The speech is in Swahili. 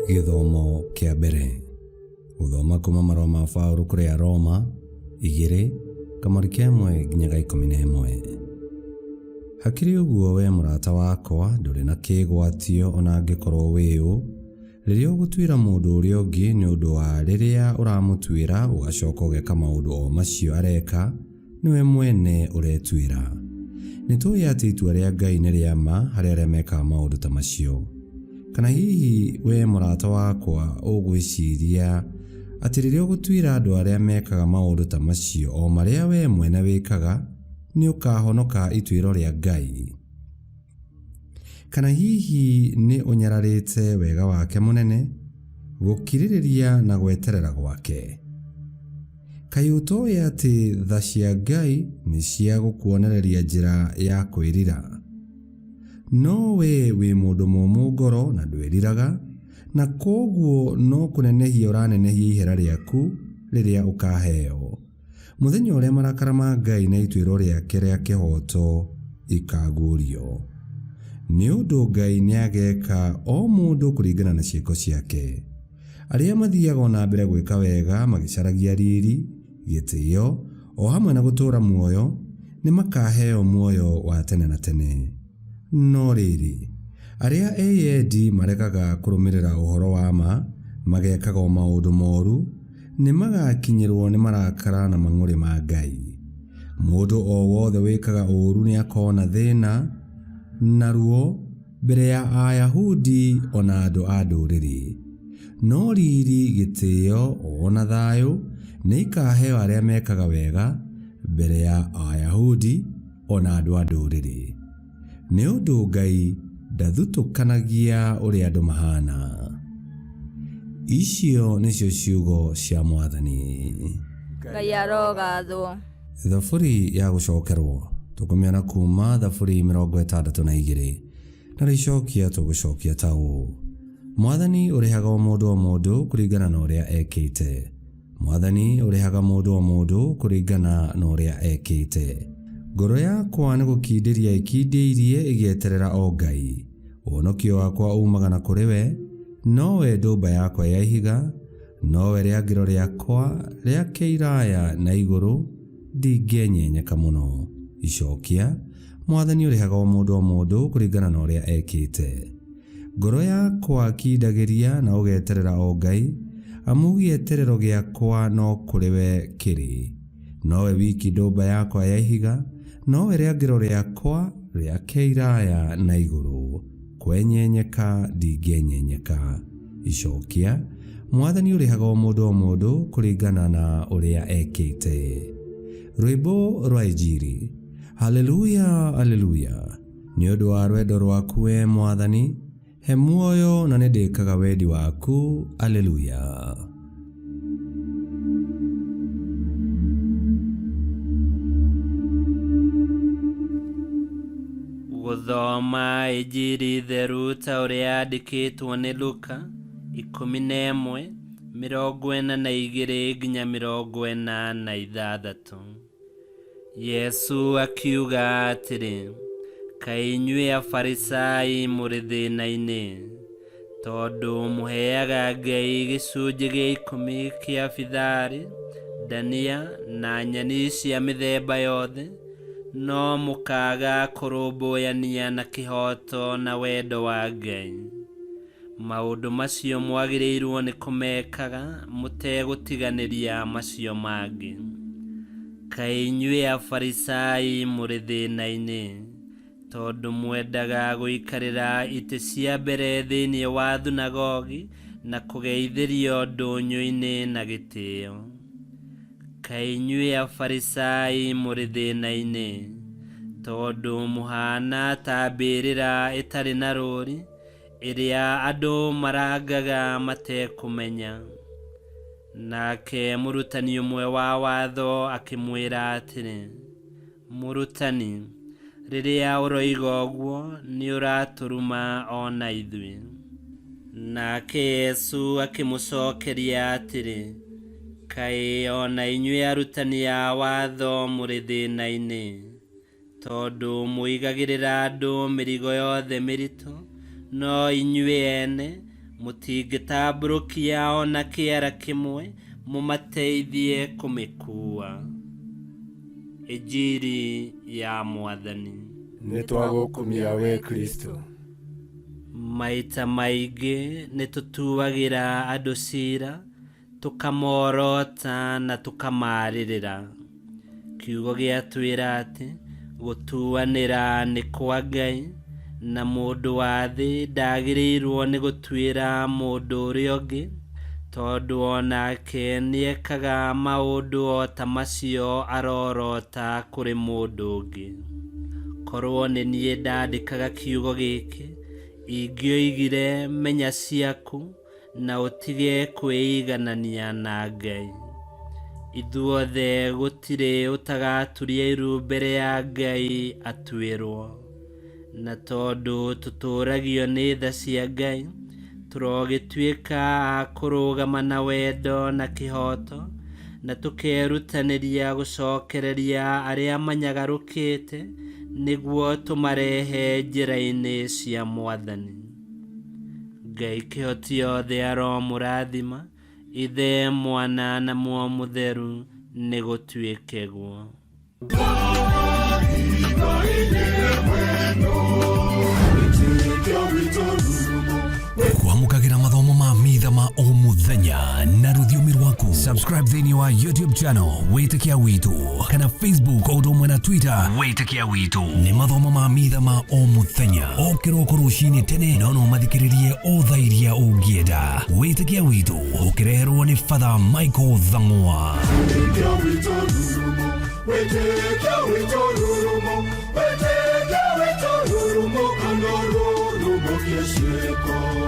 Githomo kia mbere guthoma kuma marũa ma Paũlũ kũrĩ Aroma 2:1-11. Hakĩrĩ ũguo we mũrata wakwa ndũrĩ na kĩgwatio ona angĩkorwo wĩũ rĩrĩa ũgũtuĩra mũndũ ũrĩa ũngĩ nĩ ũndũ wa rĩrĩa ũramũtuĩra ũgacoka ũgeka maũndũ o macio areka nĩwe mwene ũretuĩra. Nĩtũĩ atĩ itua rĩa Ngai nĩ rĩa ma harĩ arĩa mekaga maũndũ ta macio. Kana hihi we mũrata wakwa ũgwĩciria atĩ rĩrĩa ũgũtuĩra andũ arĩa mekaga maũndũ ta macio o marĩa we mwene wĩkaga nĩ ũkahonoka ituĩro rĩa Ngai? Kana hihi nĩ ũnyararĩte wega wake mũnene gũkirĩrĩria na gweterera gwake? Kaĩ ũtoĩ atĩ tha cia Ngai nĩ cia gũkuonereria njĩra ya kwĩrira? No we wĩ mũndũ mũmũ ngoro na ndwĩriraga, na koguo no kũnenehia ũranenehia ihera rĩaku rĩrĩa ũkaheo. Mũthenya ũrĩa marakara ma Ngai na ituĩro rĩake rĩa kĩhoto ikaguũrio. Nĩ ũndũ Ngai nĩageka o mũndũ kũringana na ciĩko ciake. Arĩa mathiaga na mbere gwĩka wega magĩcaragia riri, gĩtĩo o hamwe na gũtũũra muoyo nĩ makaheo muoyo wa tene na tene. No rĩrĩ, arĩa eyendi marekaga kũrũmĩrĩra ũhoro wa ma magekaga o maũndũ moru nĩ magakinyĩrwo nĩ marakara na mang'ũrĩ ma Ngai. Mũndũ o wothe wĩkaga ũũru nĩ akona thĩna na ruo mbere ya Ayahudi ona andũ a ndũrĩrĩ. No riri, gĩtĩo ona thayũ nĩ ikaheo arĩa mekaga wega mbere ya Ayahudi ona andũ a ndũrĩrĩ. Nĩ ũndũ Ngai ndathutũkanagia ũrĩa andũ mahana. Icio nĩcio ciugo cia Mwathani. Ngai arogathwo. Thaburi ya gũcokerwo tũkũmĩona kuma Thaburi 62 na rĩcokia tũgũcokia ta ũũ: Mwathani ũrĩhaga o mũndũ kũringana na ũrĩa ekĩte. Mwathani ũrĩhaga mũndũ o mũndũ kũringana na ũrĩa ekĩte. Ngoro yakwa nĩ gũkindĩria ĩkindĩirie ĩgĩeterera o Ngai. Ũhonokio wakwa umaga na kũrĩ we, nowe ndũmba yakwa ya ihiga, nowe rĩangĩro rĩakwa rĩa kĩiraya na igũrũ, ndingĩenyenyeka mũno. Icokia: Mwathani ũrĩhaga o mũndũ kũringana na ũrĩa ekĩte. Ngoro yakwa kindagĩria na ũgeterera o Ngai, amu gĩeterero gĩakwa no kũrĩ we kĩrĩ. Nowe wiki ndũmba yakwa ya ihiga, nowe rĩangĩro rĩakwa rĩa kĩiraya na igũrũ, kwenyenyeka ndingĩenyenyeka. Icokia: Mwathani ũrĩhaga o mũndũ kũringana na ũrĩa ekĩte. Rwĩmbo rwa Injili. Haleluya, haleluya. Nĩ ũndũ wa rwendo rwaku we Mwathani, he muoyo na nĩndĩkaga wendi waku. Haleluya. Gũthoma Injili theru ta ũrĩa yandĩkĩtwo nĩ Luka 11:42-46. Yesu akiuga atĩrĩ: kaĩ inyuĩ Afarisai mũrĩ thĩna-inĩ, tondũ mũheaga Ngai gĩcunjĩ gĩa 10 kĩa bitharĩ, ndania na nyeni cia mĩthemba yothe, no mũkaga kũrũmbũyania na kĩhoto na wendo wa Ngai. Maũndũ macio mwagĩrĩirwo nĩ kũmekaga mũtegũtiganĩria macio mangĩ. Kaĩ inyuĩ Afarisai mũrĩ thĩna-inĩ, tondũ mwendaga gũikarĩra itĩ cia mbere thĩinĩ wa thunagogi na kũgeithĩrio ndũnyũ-inĩ na gĩtĩo. Kaĩ inyuĩ Afarisai mũrĩ thĩna-inĩ, tondũ mũhana ta mbĩrĩra ĩtarĩ na rũũri, ĩrĩa andũ marangaga matekũmenya. Nake mũrutani ũmwe wa watho akĩmwĩra atĩrĩ: Mũrutani, rĩrĩa ũroiga ũguo nĩ ũratũruma ona ithuĩ. Nake Yesu akĩmũcokeria atĩrĩ: kaĩ ona inyuĩ arutani a watho mũrĩ thĩna-inĩ, tondũ mũigagĩrĩra andũ mĩrigo yothe mĩritũ, no inyuĩ ene mũtingĩtambũrũkia ona kĩara kĩmwe mũmateithie kũmĩkua. Injiri ya Mwathani. Nĩtwagũkumia we Kristo. Maita maingĩ nĩtũtuagĩra andũ cira, tũkamorota na tũkamarĩrĩra. Kiugo gĩatwĩra atĩ gũtuanĩra nĩ kwa Ngai, na mũndũ wa thĩ ndagĩrĩirwo nĩ gũtuĩra mũndũ ũrĩa ũngĩ, tondũ onake nĩekaga maũndũ o ta macio arorota kũrĩ mũndũ ũngĩ. Korwo nĩ niĩ ndandĩkaga kiugo gĩkĩ, ingĩoigire menya ciaku na ũtige kwĩiganania na Ngai. Ithuothe gũtirĩ ũtagaturia iru mbere ya Ngai atuĩrwo. Na tondũ tũtũragio nĩ tha cia Ngai, tũrogĩtuĩka a kũrũgama na wendo na kĩhoto, na tũkerutanĩria gũcokereria arĩa manyagarũkĩte, nĩguo tũmarehe njĩra-inĩ cia Mwathani. Ngai kĩhoti yothe aromũrathima, Ithe, Mwana na Muoyo Mũtheru, nĩ gũtuĩke guo. Kwamũkagĩra mathomo ma mitha ma o mũthenya na rũthiomi rwaku. Subscribe thĩinĩ wa YouTube channel Wĩtĩkia Witũ, kana Facebook o ũndũ ũmwe na Twitter Wĩtĩkia Witũ. Nĩ mathomo ma mitha ma o mũthenya, o kĩroko rũcinĩ tene, no mathikĩrĩrie o thaa iria ũngĩenda. Wĩtĩkia Witũ ũkĩreherwo nĩ Father Michael Thang'wa. Wĩtĩkia Witũ rurumo, Wĩtĩkia Witũ rurumo, Wĩtĩkia Witũ rurumo, kana rurumo kĩciĩko.